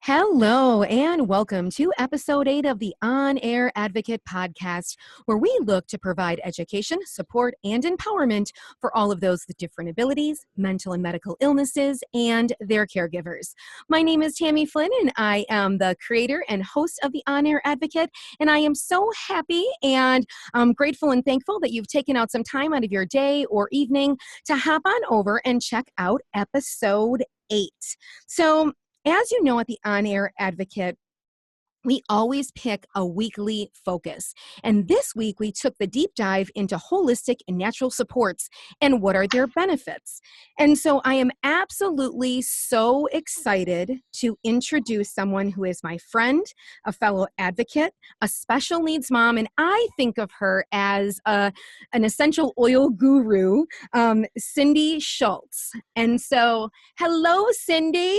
Hello, and welcome to episode 8 of the On Air Advocate podcast, where we look to provide education, support, and empowerment for all of those with different abilities, mental and medical illnesses, and their caregivers. My name is Tammy Flynn, and I am the creator and host of the On Air Advocate, and I am so happy and grateful and thankful that you've taken out some time out of your day or evening to hop on over and check out episode 8. So, as you know, at the On Air Advocate, we always pick a weekly focus. And this week, we took the deep dive into holistic and natural supports and what are their benefits. And so I am absolutely so excited to introduce someone who is my friend, a fellow advocate, a special needs mom, and I think of her as an essential oil guru, Cindy Schultz. And so, hello, Cindy.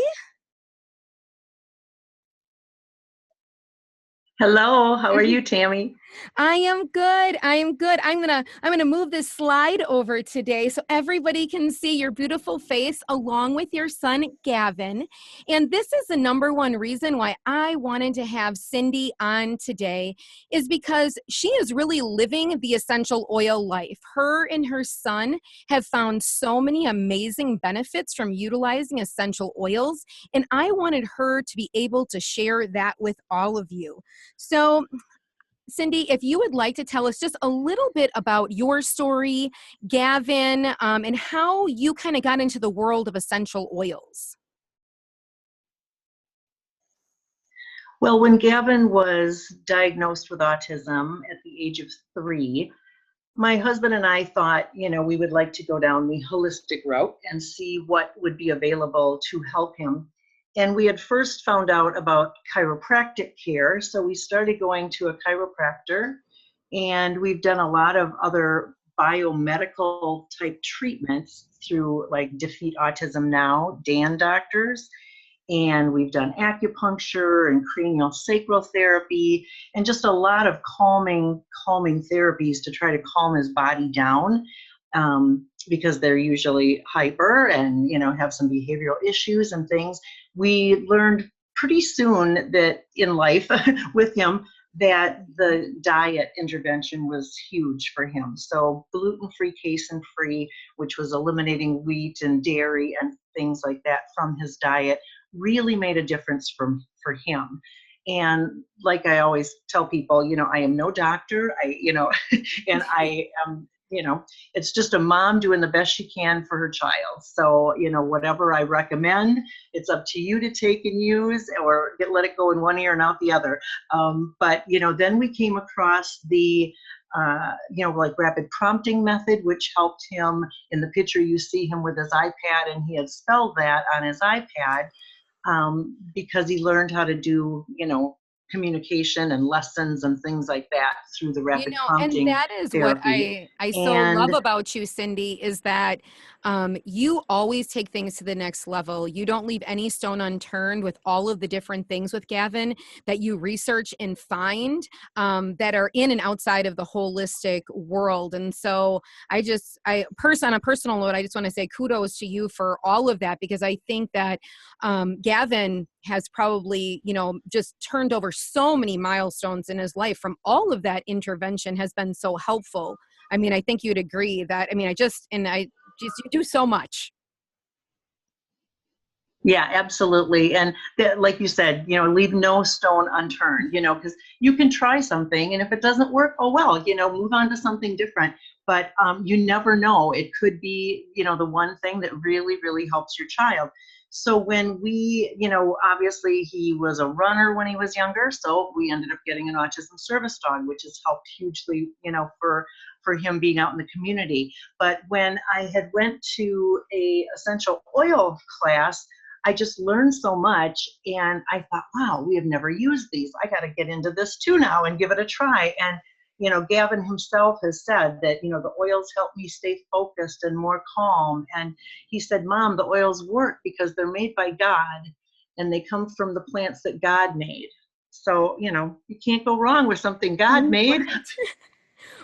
Hello, how are you, Tammy? I am good. I'm gonna move this slide over today so everybody can see your beautiful face along with your son, Gavin. And this is the number one reason why I wanted to have Cindy on today is because she is really living the essential oil life. Her and her son have found so many amazing benefits from utilizing essential oils, and I wanted her to be able to share that with all of you. So, Cindy, if you would like to tell us just a little bit about your story, Gavin, and how you kind of got into the world of essential oils. Well, when Gavin was diagnosed with autism at the age of 3, my husband and I thought, we would like to go down the holistic route and see what would be available to help him. And we had first found out about chiropractic care, so we started going to a chiropractor, and we've done a lot of other biomedical type treatments through like Defeat Autism Now, Dan doctors, and we've done acupuncture and cranial sacral therapy and just a lot of calming therapies to try to calm his body down. Because they're usually hyper and have some behavioral issues and things. We learned pretty soon that in life with him that the diet intervention was huge for him. So gluten-free, casein-free, which was eliminating wheat and dairy and things like that from his diet, really made a difference for him. And like I always tell people, I am no doctor. And I am. It's just a mom doing the best she can for her child. So, whatever I recommend, it's up to you to take and use or let it go in one ear and out the other. But then we came across the, like rapid prompting method, which helped him. In the picture, you see him with his iPad, and he had spelled that on his iPad because he learned how to do, communication and lessons and things like that through the rapid prompting and that is therapy. what I so love about you, Cindy, is that you always take things to the next level. You don't leave any stone unturned with all of the different things with Gavin that you research and find that are in and outside of the holistic world. And so on a personal note, I just want to say kudos to you for all of that, because I think that Gavin has probably, just turned over so many milestones in his life from all of that intervention has been so helpful. I mean, I think you'd agree that, you do so much. Yeah, absolutely. And like you said, leave no stone unturned, because you can try something, and if it doesn't work, oh well, move on to something different. But you never know. It could be, the one thing that really, really helps your child. So when we, obviously he was a runner when he was younger, so we ended up getting an autism service dog, which has helped hugely, for him being out in the community. But when I had went to a essential oil class, I just learned so much, and I thought, wow, we have never used these. I got to get into this too now and give it a try. And Gavin himself has said that, the oils help me stay focused and more calm. And he said, Mom, the oils work because they're made by God and they come from the plants that God made. So, you can't go wrong with something God made.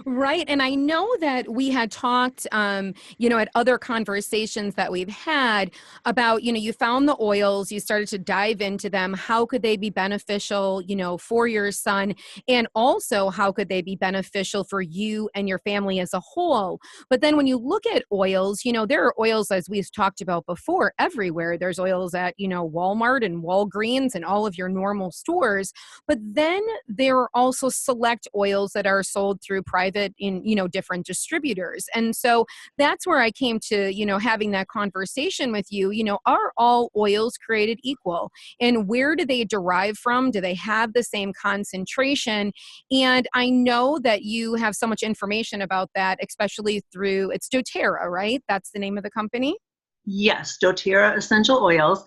Right. And I know that we had talked, at other conversations that we've had about, you found the oils, you started to dive into them. How could they be beneficial, for your son? And also, how could they be beneficial for you and your family as a whole? But then when you look at oils, there are oils, as we've talked about before, everywhere. There's oils at, Walmart and Walgreens and all of your normal stores. But then there are also select oils that are sold through private in, different distributors. And so that's where I came to, having that conversation with you. Are all oils created equal? And where do they derive from? Do they have the same concentration? And I know that you have so much information about that, especially through it's doTERRA, right? That's the name of the company. Yes, doTERRA essential oils.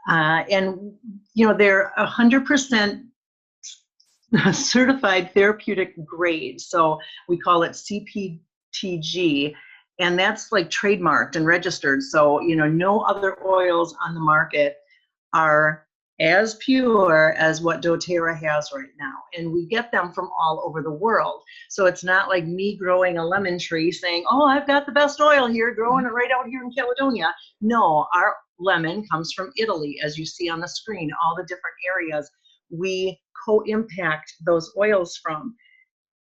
And, they're 100% certified therapeutic grade. So we call it CPTG, and that's like trademarked and registered. So, no other oils on the market are as pure as what doTERRA has right now. And we get them from all over the world. So it's not like me growing a lemon tree saying, oh, I've got the best oil here, growing it right out here in Caledonia. No, our lemon comes from Italy, as you see on the screen, all the different areas we co-impact those oils from.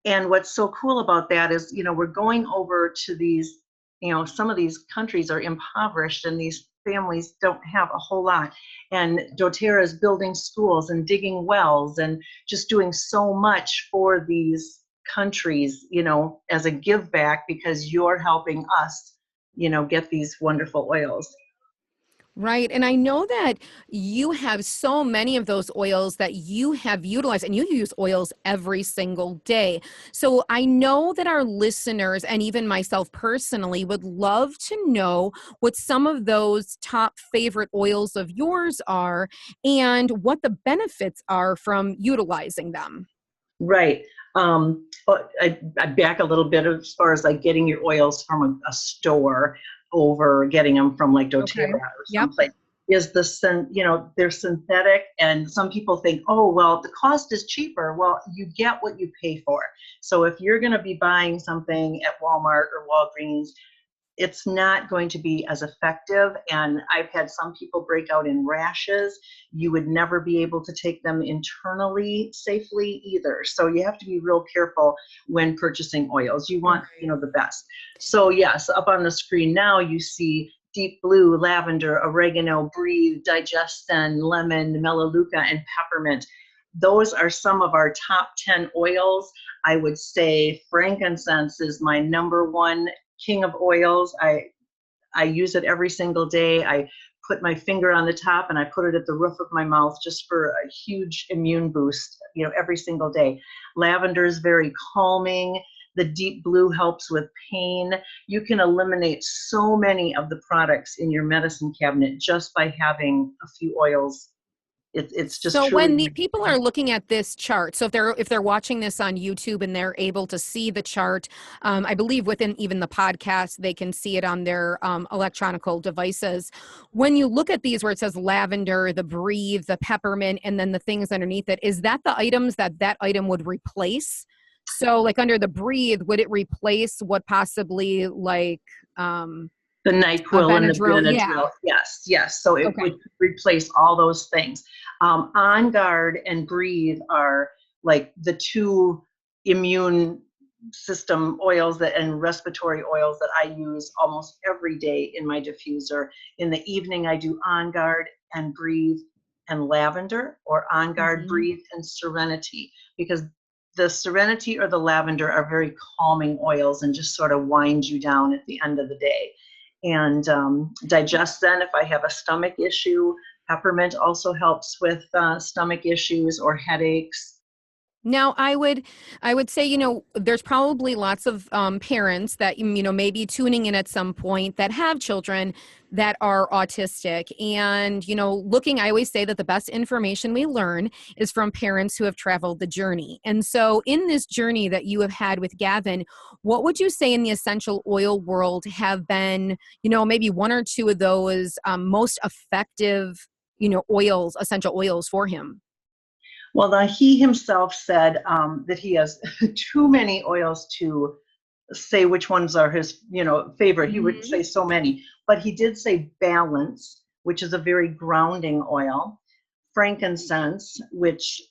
And what's so cool about that is, we're going over to these, some of these countries are impoverished and these families don't have a whole lot. And doTERRA is building schools and digging wells and just doing so much for these countries, as a give back because you're helping us, get these wonderful oils. Right. And I know that you have so many of those oils that you have utilized, and you use oils every single day. So I know that our listeners, and even myself personally, would love to know what some of those top favorite oils of yours are and what the benefits are from utilizing them. Right. I back a little bit as far as like getting your oils from a store over getting them from like doTERRA Okay. or Yep. someplace is they're synthetic, and some people think, oh, well, the cost is cheaper. Well, you get what you pay for. So if you're going to be buying something at Walmart or Walgreens, it's not going to be as effective. And I've had some people break out in rashes. You would never be able to take them internally safely either. So you have to be real careful when purchasing oils. You want, the best. So yes, up on the screen now you see deep blue, lavender, oregano, breathe, digestin, lemon, melaleuca, and peppermint. Those are some of our top 10 oils. I would say frankincense is my number one king of oils. I use it every single day. I put my finger on the top and I put it at the roof of my mouth just for a huge immune boost, every single day. Lavender is very calming. The deep blue helps with pain. You can eliminate so many of the products in your medicine cabinet just by having a few oils. It's just So when the truly. people are looking at this chart, so if they're watching this on YouTube and they're able to see the chart, I believe within even the podcast they can see it on their electronical devices. When you look at these, where it says lavender, the breathe, the peppermint, and then the things underneath it, is that the items that item would replace? So, like under the breathe, would it replace what possibly like The a NyQuil and the Benadryl? Yeah. Benadryl, yes, yes. So it Okay. would replace all those things. On Guard and Breathe are like the two immune system oils and respiratory oils that I use almost every day in my diffuser. In the evening, I do On Guard and Breathe and lavender, or On Guard, Mhm. Breathe, and Serenity, because the Serenity or the lavender are very calming oils and just sort of wind you down at the end of the day. And digestin, if I have a stomach issue. Peppermint also helps with stomach issues or headaches. Now, I would say, there's probably lots of parents that, may be tuning in at some point that have children that are autistic. And, I always say that the best information we learn is from parents who have traveled the journey. And so in this journey that you have had with Gavin, what would you say in the essential oil world have been, maybe one or two of those most effective, essential oils for him? Well, now he himself said that he has too many oils to say which ones are his, favorite. He would Mhm. say so many, but he did say balance, which is a very grounding oil, frankincense, which,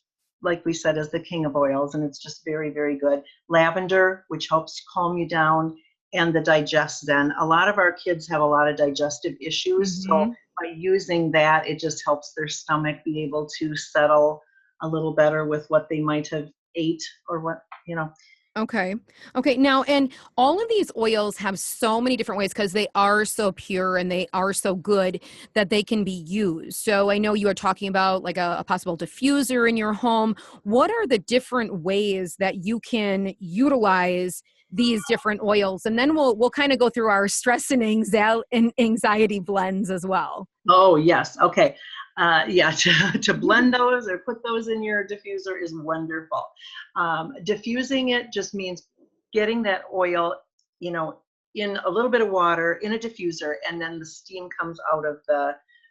like we said, is the king of oils, and it's just very, very good. Lavender, which helps calm you down, and the digestin. A lot of our kids have a lot of digestive issues, so Mhm. by using that, it just helps their stomach be able to settle a little better with what they might have ate or what. Okay. Okay. Now, and all of these oils have so many different ways because they are so pure and they are so good that they can be used. So I know you are talking about like a possible diffuser in your home. What are the different ways that you can utilize these different oils? And then we'll kind of go through our stress and anxiety blends as well. Oh, yes. Okay. Yeah, to blend those or put those in your diffuser is wonderful. Diffusing it just means getting that oil, you know, in a little bit of water in a diffuser, and then the steam comes out of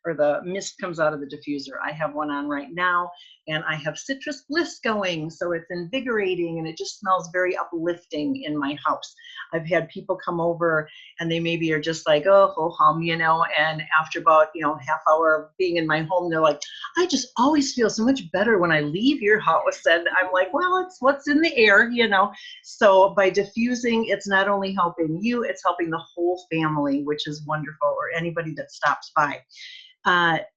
or the mist comes out of the diffuser. I have one on right now, and I have citrus bliss going, so it's invigorating and it just smells very uplifting in my house. I've had people come over and they maybe are just like, oh, ho hum, and after about, half hour of being in my home, they're like, I just always feel so much better when I leave your house. And I'm like, well, it's what's in the air. So by diffusing, it's not only helping you, it's helping the whole family, which is wonderful, or anybody that stops by.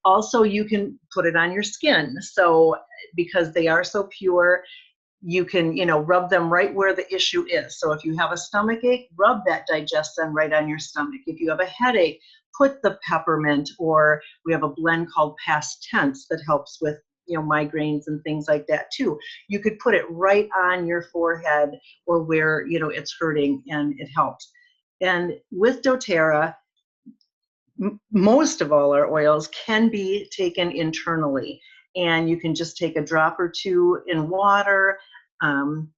Also, you can put it on your skin. So because they are so pure, you can, rub them right where the issue is. So if you have a stomach ache, rub that digestin right on your stomach. If you have a headache, put the peppermint, or we have a blend called past tense that helps with, migraines and things like that too. You could put it right on your forehead or where, it's hurting, and it helps. And with doTERRA, most of all our oils can be taken internally, and you can just take a drop or two in water, um,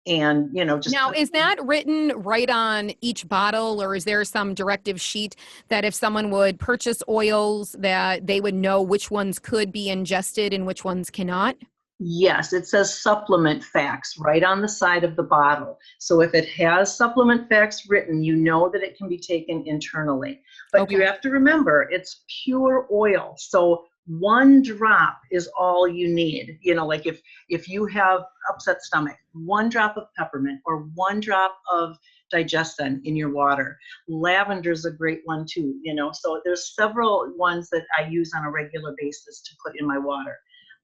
and just Now, put. is that written right on each bottle, or is there some directive sheet that if someone would purchase oils that they would know which ones could be ingested and which ones cannot? Yes, it says supplement facts right on the side of the bottle. So if it has supplement facts written, you know that it can be taken internally. But you Okay. have to remember, it's pure oil. So one drop is all you need. Like if you have upset stomach, one drop of peppermint or one drop of digestin in your water. Lavender is a great one too. So there's several ones that I use on a regular basis to put in my water.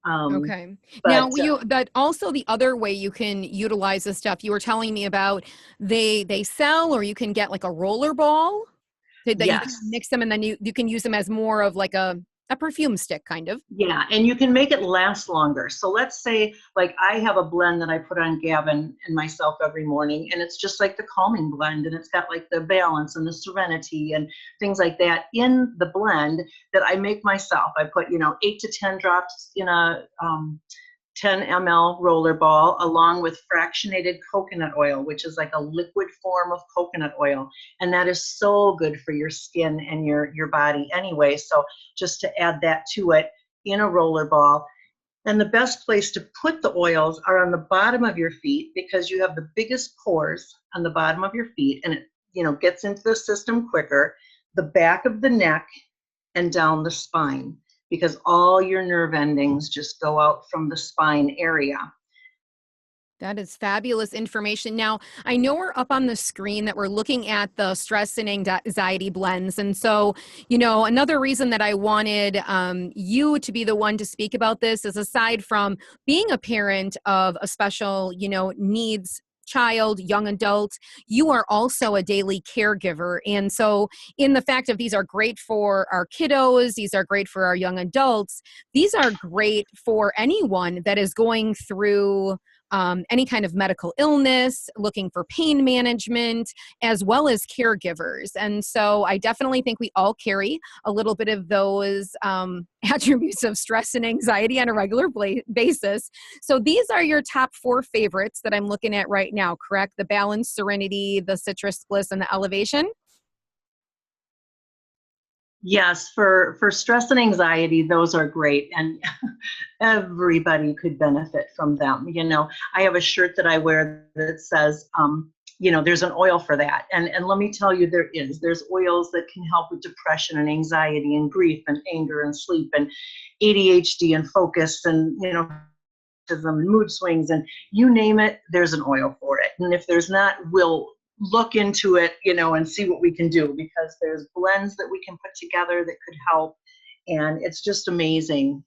Um, Okay. Now, but but also the other way you can utilize this stuff you were telling me about, they sell, or you can get like a roller ball that you can Yes. mix them and then you can use them as more of like a perfume stick kind of. Yeah, and you can make it last longer. So let's say, like, I have a blend that I put on Gavin and myself every morning, and it's just like the calming blend, and it's got like the balance and the serenity and things like that in the blend that I make myself. I put, 8 to 10 drops in a 10 ml roller ball, along with fractionated coconut oil, which is like a liquid form of coconut oil. And that is so good for your skin and your body anyway. So just to add that to it in a roller ball. And the best place to put the oils are on the bottom of your feet, because you have the biggest pores on the bottom of your feet, and it, gets into the system quicker. The back of the neck and down the spine, because all your nerve endings just go out from the spine area. That is fabulous information. Now, I know we're up on the screen that we're looking at the stress and anxiety blends. And so, another reason that I wanted you to be the one to speak about this is, aside from being a parent of a special, needs child, young adult, you are also a daily caregiver. And so, in the fact of these are great for our kiddos, these are great for our young adults, these are great for anyone that is going through any kind of medical illness, looking for pain management, as well as caregivers. And so I definitely think we all carry a little bit of those attributes of stress and anxiety on a regular basis. So these are your top 4 favorites that I'm looking at right now, correct? The balance, serenity, the citrus bliss, and the elevation? Yes, for stress and anxiety, those are great. And Everybody could benefit from them. I have a shirt that I wear that says, there's an oil for that. And let me tell you, there's oils that can help with depression and anxiety and grief and anger and sleep and ADHD and focus and, autism and mood swings, and you name it, there's an oil for it. And if there's not, we'll look into it, and see what we can do, because there's blends that we can put together that could help. And it's just amazing.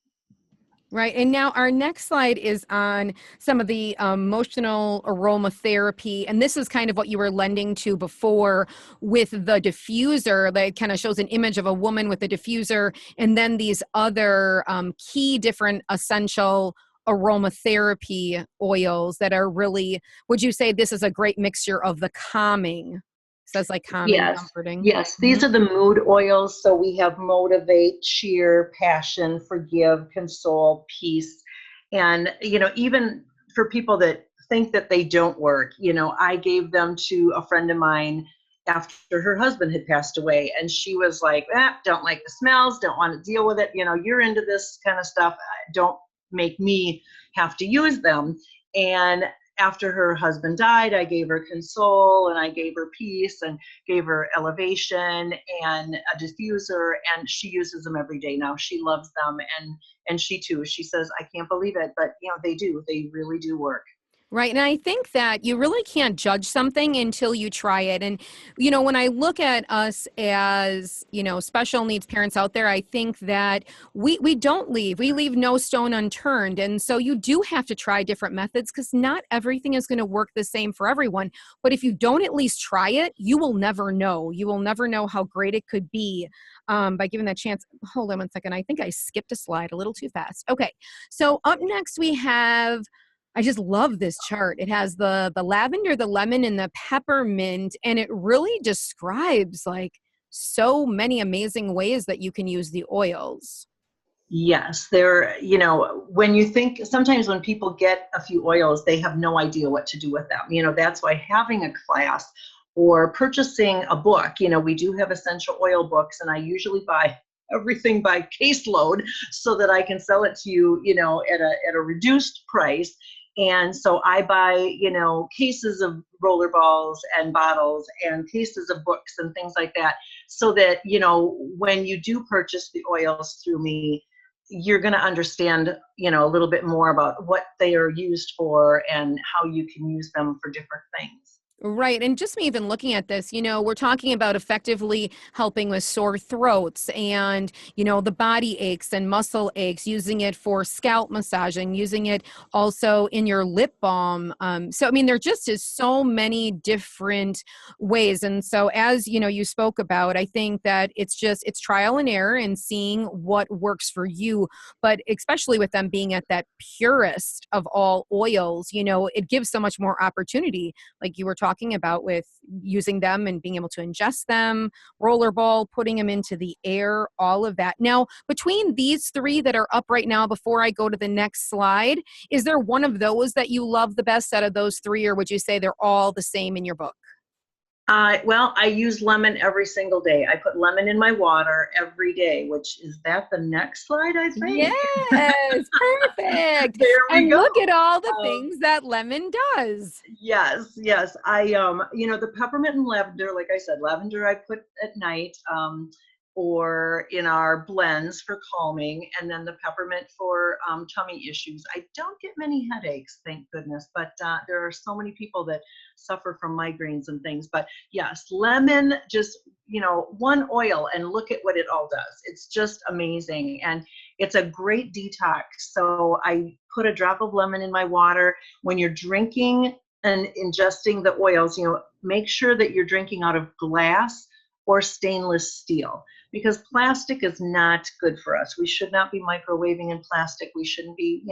Right. And now our next slide is on some of the emotional aromatherapy. And this is kind of what you were lending to before with the diffuser. That kind of shows an image of a woman with a diffuser, and then these other key different essential aromatherapy oils that are really, would you say this is a great mixture of the calming? It says like calming, Yes, comforting. yes. These are the mood oils. So we have motivate, cheer, passion, forgive, console, peace. And, even for people that think that they don't work, I gave them to a friend of mine after her husband had passed away. And she was like, don't like the smells, don't want to deal with it. You're into this kind of stuff. Don't make me have to use them. And after her husband died, I gave her console, and I gave her peace, and gave her elevation and a diffuser, and she uses them every day now. She loves them, and she too. She says, I can't believe it, but they really do work. Right. And I think that you really can't judge something until you try it. And, when I look at us as, special needs parents out there, I think that we leave no stone unturned. And so you do have to try different methods, because not everything is going to work the same for everyone. But if you don't at least try it, you will never know. You will never know how great it could be by giving that chance. Hold on one second. I think I skipped a slide a little too fast. Okay. So up next we have, I just love this chart. It has the lavender, the lemon, and the peppermint, and it really describes like so many amazing ways that you can use the oils. Yes, when you think, sometimes when people get a few oils, they have no idea what to do with them. That's why having a class or purchasing a book, we do have essential oil books, and I usually buy everything by caseload so that I can sell it to you, at a reduced price. And so I buy, cases of roller balls and bottles and cases of books and things like that, so that, when you do purchase the oils through me, you're going to understand, a little bit more about what they are used for and how you can use them for different things. Right. And just me even looking at this, we're talking about effectively helping with sore throats and, the body aches and muscle aches, using it for scalp massaging, using it also in your lip balm. So, I mean, there just is so many different ways. And so as, you spoke about, I think that it's trial and error and seeing what works for you. But especially with them being at that purest of all oils, it gives so much more opportunity, like you were talking about, with using them and being able to ingest them, rollerball, putting them into the air, all of that. Now, between these three that are up right now, before I go to the next slide, is there one of those that you love the best out of those three, or would you say they're all the same in your book? Well, I use lemon every single day. I put lemon in my water every day, which is that the next slide, I think? Yes, perfect. There we And go. look at all the things that lemon does. Yes, yes. The peppermint and lavender, like I said, lavender I put at night, or in our blends for calming, and then the peppermint for tummy issues. I don't get many headaches, thank goodness, but there are so many people that suffer from migraines and things. But yes, lemon, just, one oil, and look at what it all does. It's just amazing. And it's a great detox. So I put a drop of lemon in my water. When you're drinking and ingesting the oils, make sure that you're drinking out of glass or stainless steel, because plastic is not good for us. We should not be microwaving in plastic. We shouldn't be,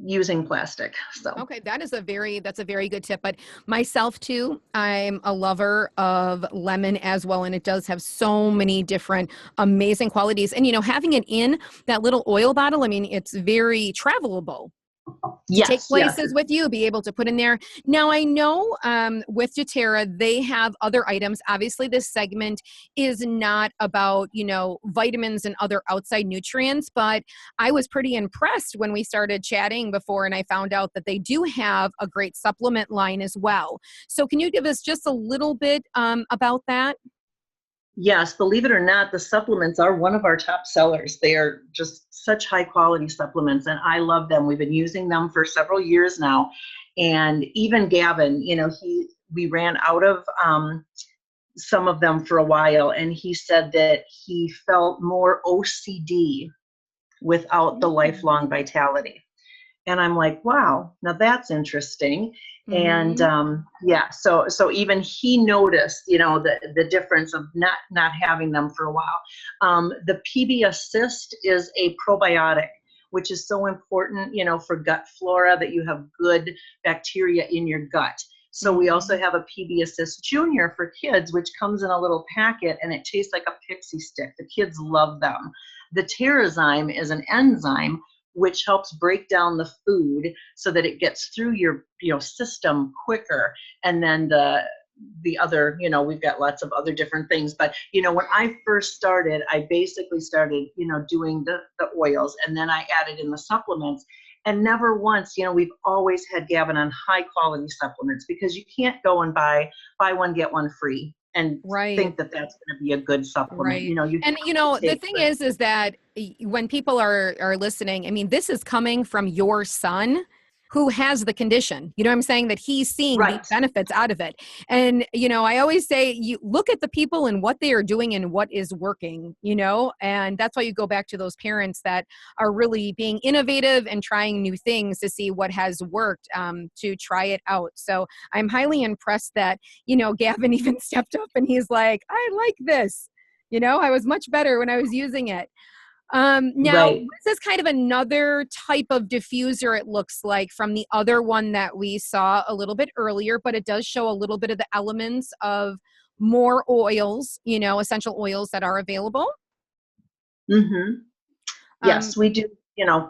using plastic. So Okay, that's a very good tip. But myself too, I'm a lover of lemon as well, and it does have so many different amazing qualities. And having it in that little oil bottle, I mean, it's very travelable. to take Yes, yes. places with you, be able to put in there. Now, I know with doTERRA, they have other items. Obviously, this segment is not about, vitamins and other outside nutrients, but I was pretty impressed when we started chatting before and I found out that they do have a great supplement line as well. So can you give us just a little bit about that? Yes, believe it or not, the supplements are one of our top sellers. They are just such high quality supplements, and I love them. We've been using them for several years now. And even Gavin, we ran out of some of them for a while, and he said that he felt more OCD without the lifelong vitality. And I'm like, wow, now that's interesting. And so even he noticed, the difference of not having them for a while. The PB Assist is a probiotic, which is so important, for gut flora, that you have good bacteria in your gut. So we also have a PB Assist Junior for kids, which comes in a little packet and it tastes like a pixie stick. The kids love them. The Terrazyme is an enzyme which helps break down the food so that it gets through your system quicker. And then the other, we've got lots of other different things. But when I first started, I basically started doing the oils, and then I added in the supplements. And never once, we've always had Gavin on high quality supplements, because you can't go and buy one get one free and think that that's going to be a good supplement. Right. The thing is that when people are listening, I mean, this is coming from your son who has the condition. You know what I'm saying? That he's seeing the benefits out of it. And, I always say, you look at the people and what they are doing and what is working, and that's why you go back to those parents that are really being innovative and trying new things to see what has worked, to try it out. So I'm highly impressed that, Gavin even stepped up and he's like, I like this. I was much better when I was using it. Now, this is kind of another type of diffuser, it looks like, from the other one that we saw a little bit earlier, but it does show a little bit of the elements of more oils, essential oils that are available. Yes, we do,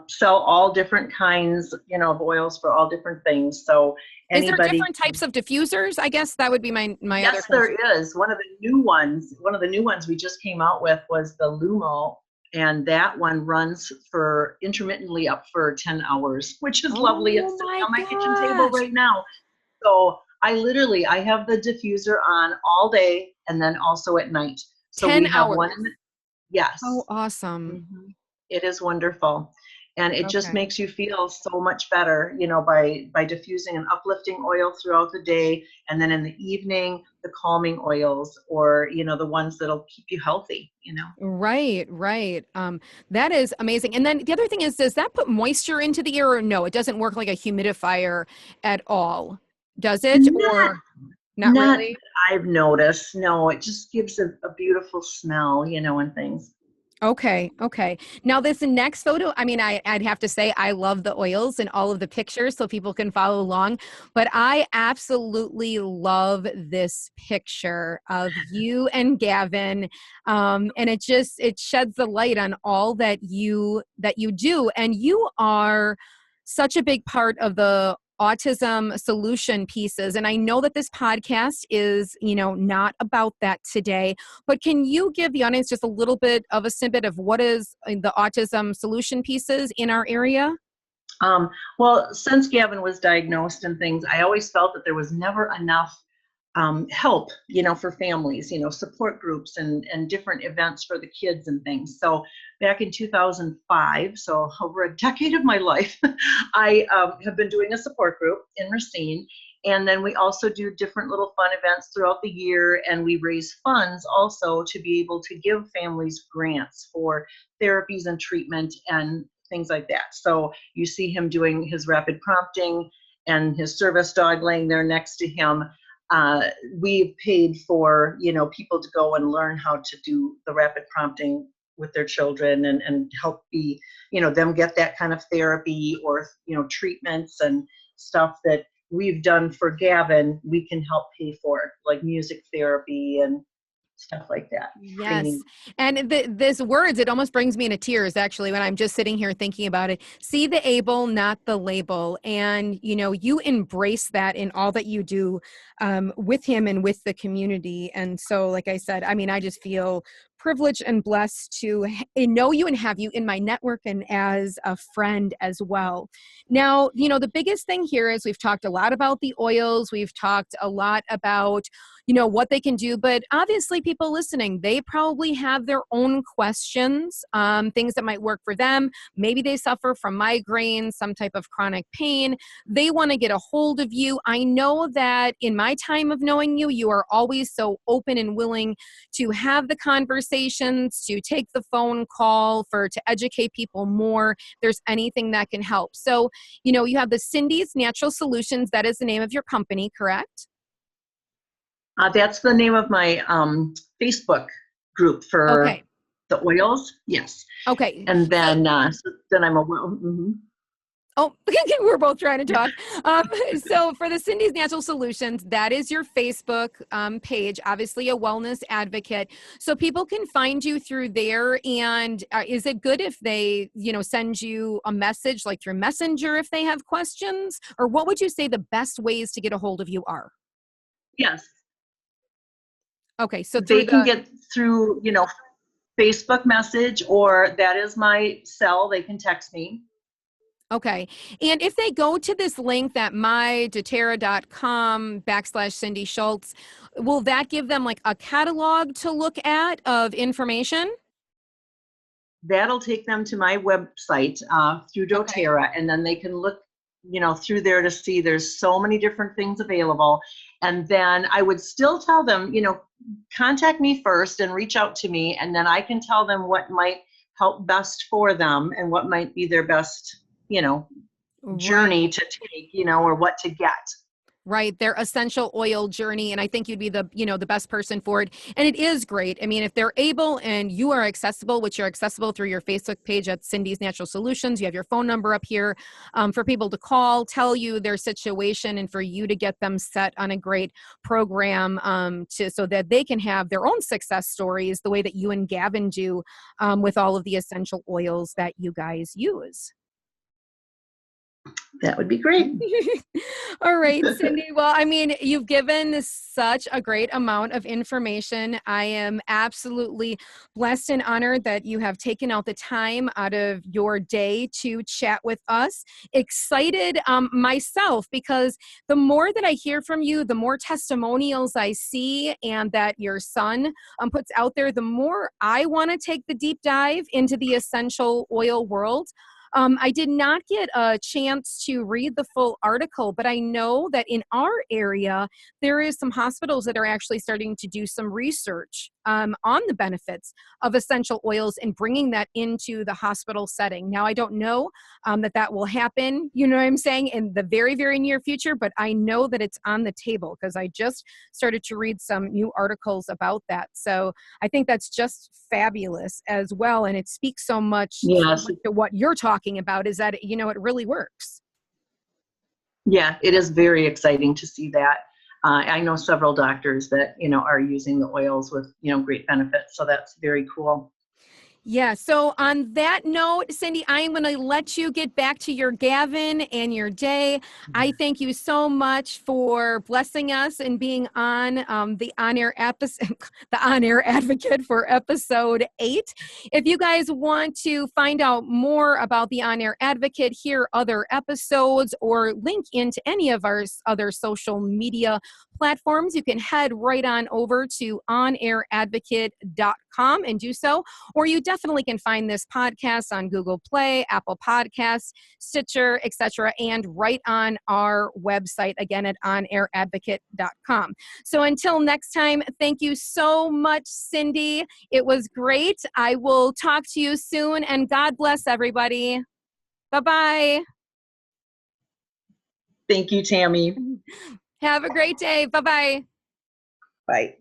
sell all different kinds, of oils for all different things. So is there different types of diffusers? I guess that would be my other question. Yes, there is. One of the new ones we just came out with was the Lumo. And that one runs for intermittently up for 10 hours, which is lovely. It's sitting on my kitchen table right now. So I have the diffuser on all day and then also at night. So 10 we have hours. one. Yes. Oh, awesome. It is wonderful. And it just makes you feel so much better, by diffusing an uplifting oil throughout the day. And then in the evening, the calming oils, or, the ones that'll keep you healthy, Right. That is amazing. And then the other thing is, does that put moisture into the air, or no? It doesn't work like a humidifier at all, does it? Or not really? I've noticed. No, it just gives a beautiful smell, and things. Okay. Now this next photo, I mean, I'd have to say I love the oils and all of the pictures so people can follow along, but I absolutely love this picture of you and Gavin. And it sheds the light on all that you do. And you are such a big part of the autism solution pieces. And I know that this podcast is, not about that today, but can you give the audience just a little bit of a snippet of what is the autism solution pieces in our area? Well, since Gavin was diagnosed and things, I always felt that there was never enough help, for families, support groups and different events for the kids and things. So back in 2005, so over a decade of my life, I have been doing a support group in Racine. And then we also do different little fun events throughout the year. And we raise funds also to be able to give families grants for therapies and treatment and things like that. So you see him doing his rapid prompting and his service dog laying there next to him. We've paid for, people to go and learn how to do the rapid prompting with their children and help them get that kind of therapy or, treatments and stuff that we've done for Gavin, we can help pay for, like music therapy and stuff like that. Yes. Training. And this words, it almost brings me into tears actually when I'm just sitting here thinking about it. See the able, not the label. And, you embrace that in all that you do with him and with the community. And so, like I said, I mean, I just feel privileged and blessed to know you and have you in my network and as a friend as well. Now, the biggest thing here is we've talked a lot about the oils. We've talked a lot about what they can do. But obviously people listening, they probably have their own questions, things that might work for them. Maybe they suffer from migraines, some type of chronic pain. They want to get a hold of you. I know that in my time of knowing you, you are always so open and willing to have the conversations, to take the phone call to educate people more. If there's anything that can help. So, you have the Cindy's Natural Solutions. That is the name of your company, correct? That's the name of my Facebook group for Okay. the oils. Yes. Okay. And So, then I'm a, mhm. oh, we're both trying to talk. So for the Cindy's Natural Solutions, that is your Facebook page, obviously a wellness advocate. So people can find you through there. And is it good if they, send you a message like through Messenger if they have questions? Or what would you say the best ways to get a hold of you are? Yes. Okay, so They through can the get through, Facebook message, or that is my cell. They can text me. Okay. And if they go to this link that mydoterra.com/Cindy Schultz, will that give them like a catalog to look at of information? That'll take them to my website through Okay. doTERRA, and then they can look, through there to see there's so many different things available. And then I would still tell them, contact me first and reach out to me, and then I can tell them what might help best for them and what might be their best, Right. journey to take, or what to get. Right, their essential oil journey, and I think you'd be the best person for it. And it is great. I mean, if they're able and you are accessible, which you're accessible through your Facebook page at Cindy's Natural Solutions, you have your phone number up here for people to call, tell you their situation, and for you to get them set on a great program so that they can have their own success stories the way that you and Gavin do with all of the essential oils that you guys use. That would be great. All right, Cindy. Well, I mean, you've given such a great amount of information. I am absolutely blessed and honored that you have taken out the time out of your day to chat with us. Excited myself, because the more that I hear from you, the more testimonials I see and that your son puts out there, the more I want to take the deep dive into the essential oil world. I did not get a chance to read the full article, but I know that in our area, there is some hospitals that are actually starting to do some research on the benefits of essential oils and bringing that into the hospital setting. Now, I don't know that will happen, you know what I'm saying, in the very, very near future, but I know that it's on the table because I just started to read some new articles about that. So I think that's just fabulous as well. And it speaks so much Yes. to what you're talking about, is that, it really works. Yeah, it is very exciting to see that. I know several doctors that, are using the oils with, great benefits. So that's very cool. Yeah. So on that note, Cindy, I am going to let you get back to your Gavin and your day. I thank you so much for blessing us and being on the on-air episode, the on-air advocate for episode 8. If you guys want to find out more about the on-air advocate, hear other episodes, or link into any of our other social media platforms, you can head right on over to onairadvocate.com and do so. Or you definitely can find this podcast on Google Play, Apple Podcasts, Stitcher, etc., and right on our website, again, at onairadvocate.com. So until next time, thank you so much, Cindy. It was great. I will talk to you soon, and God bless everybody. Bye-bye. Thank you, Tammy. Have a great day. Bye-bye. Bye.